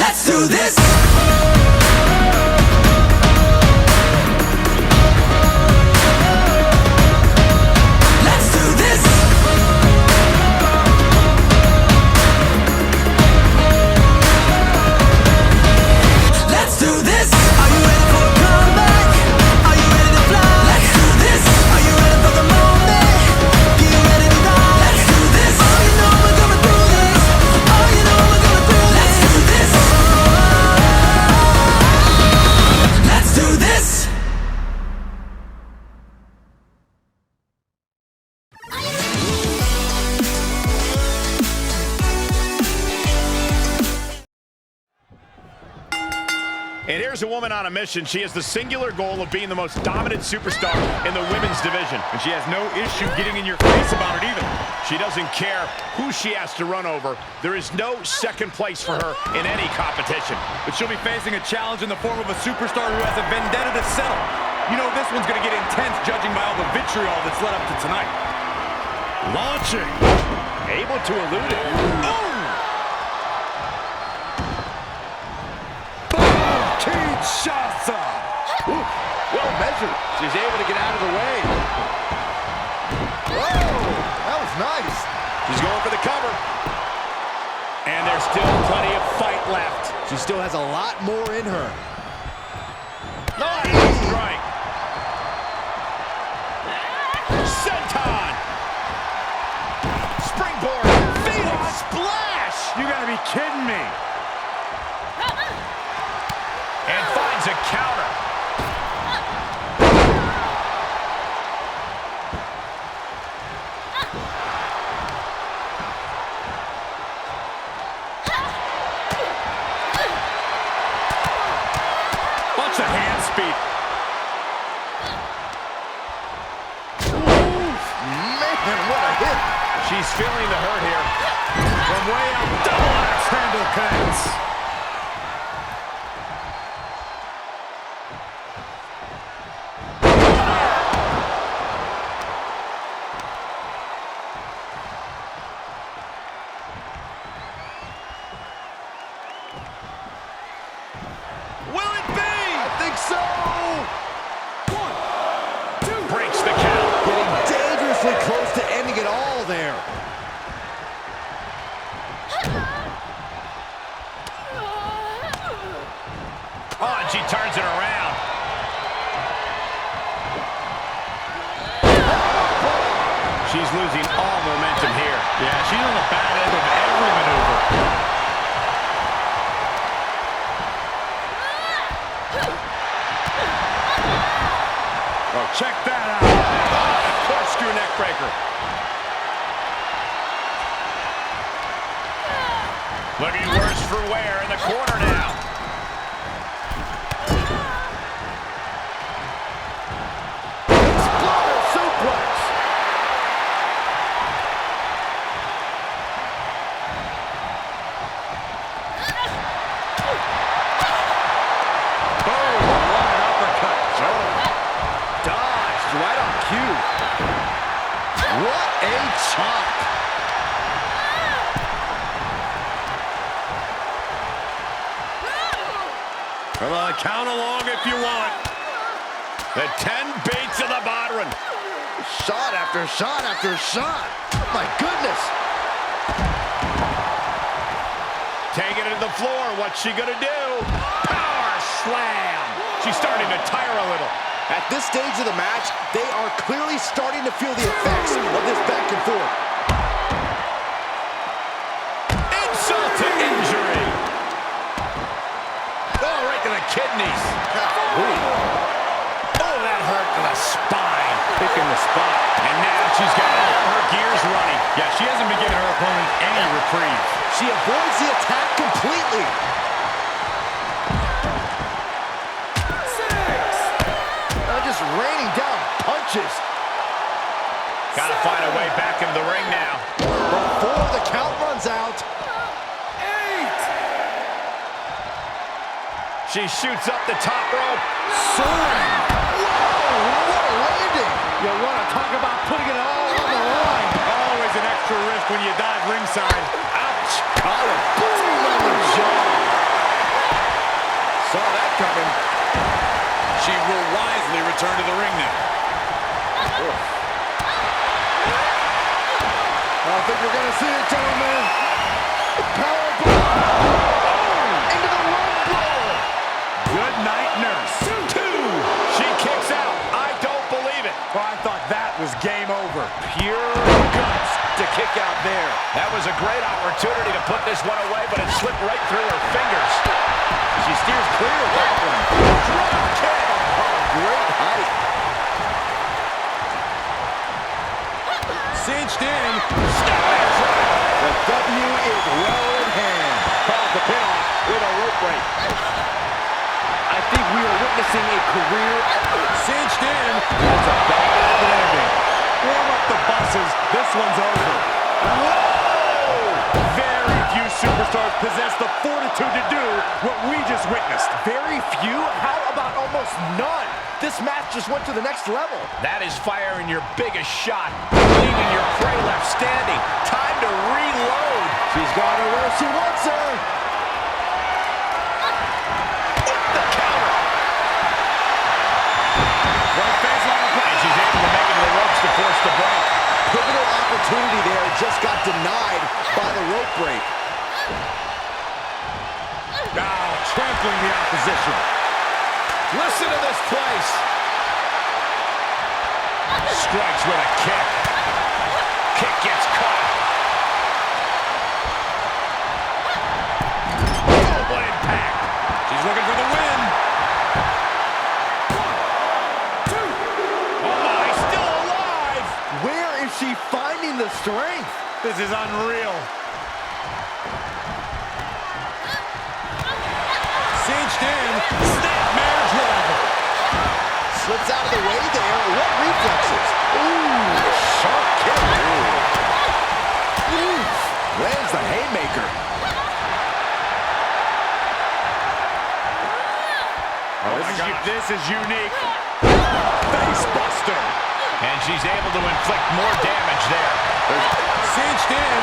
Let's do this. Let's do this. Let's do this. Are you ready for a comeback? Are you ready to fly? Let's do this. Are you ready for the moment? Get ready to die. Let's do this. Oh, you know we're gonna do this. Oh, you know we're gonna do this. Let's do this. Let's do this. And here's a woman on a mission. She has the singular goal of being the most dominant superstar in the women's division. And she has no issue getting in your face about it either. She doesn't care who she has to run over. There is no second place for her in any competition. But she'll be facing a challenge in the form of a superstar who has a vendetta to settle. You know this one's going to get intense judging by all the vitriol that's led up to tonight. Launching. Able to elude it. Oh! Kinshasa! Well measured. She's able to get out of the way. Whoa! That was nice. She's going for the cover. And there's still plenty of fight left. She still has a lot more in her. Nice strike. Senton. Springboard. Phoenix splash. You gotta be kidding me. And finds a counter. Bunch of hand speed. Man, what a hit. She's feeling the hurt here. From way out, double axe handle connects. Will it be? I think so. 1, 2. Breaks the count. Getting dangerously close to ending it all there. Oh, and she turns it around. She's losing all momentum here. Yeah, she's on the bad end of every maneuver. Oh, check that out. Corkscrew neck breaker. Looking worse for wear in the corner now. Exploder suplex. Boom, what an uppercut. Dodged right on cue. What a chop. Come on, count along if you want. The 10 beats of the Bodhrán. Shot after shot after shot. My goodness. Taking it to the floor. What's she gonna do? Power slam. She's starting to tire a little. At this stage of the match, they are clearly starting to feel the effects of this back and forth. Insult to injury. Oh, right to the kidneys. Oh, that hurt to the spine. Picking the spot. And now she's got all her gears running. Yeah, she hasn't been giving her opponent any reprieve. She avoids the attack completely. 6. Just raining down punches. Gotta find a way back into the ring now. Before the count runs out. 8. She shoots up the top rope. Soaring. Whoa, what a landing. You want to talk about putting it all on the line. Always an extra risk when you dive ringside. Ouch. Oh, a boom on the jaw. will wisely return to the ring now. I think we're going to see it, gentlemen. Powerbomb into the rope blower. Good night, nurse. 2. She kicks out. I don't believe it. Oh, I thought that was game over. Pure guts to kick out there. That was a great opportunity to put this one away, but it slipped right through her fingers. She steers clear of that one. Drop kick. Oh, great height. Cinched in. The W is well in hand. Calls the pin off with a rope break. I think we are witnessing a career effort. Cinched in. That's a bad landing. Warm up the buses. This one's over. Whoa! Very few superstars possess the fortitude to do what we just witnessed. Very few? How about almost none? This match just went to the next level. That is firing your biggest shot, leaving your prey left standing. Time to reload. She's got her where she wants her. The counter. Right face on the plate. And she's able to make it to the ropes to force the break. Pivotal opportunity there, just got denied by the rope break. Now trampling the opposition. Listen to this place. Strikes with a kick. Kick gets caught. Oh, what impact. She's looking for the win. 1, 2. Oh my, still alive. Where is she finding the strength? This is unreal. Cinched in. Snapmare driver. Slips out of the way there. What reflexes? Ooh, sharp kick. Ooh. Lands the haymaker. This is unique. Face buster. And she's able to inflict more damage there. Cinched in.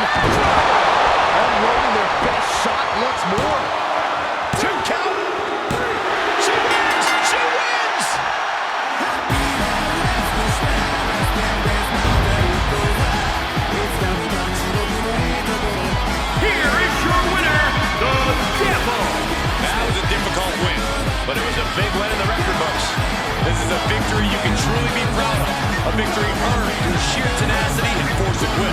Unloading their best shot once more. 2 count. She wins. She wins. Here is your winner, the Devil. That was a difficult win. But it was a big win in the record books. This is a victory you can truly be proud of. A victory earned through sheer tenacity and force of will.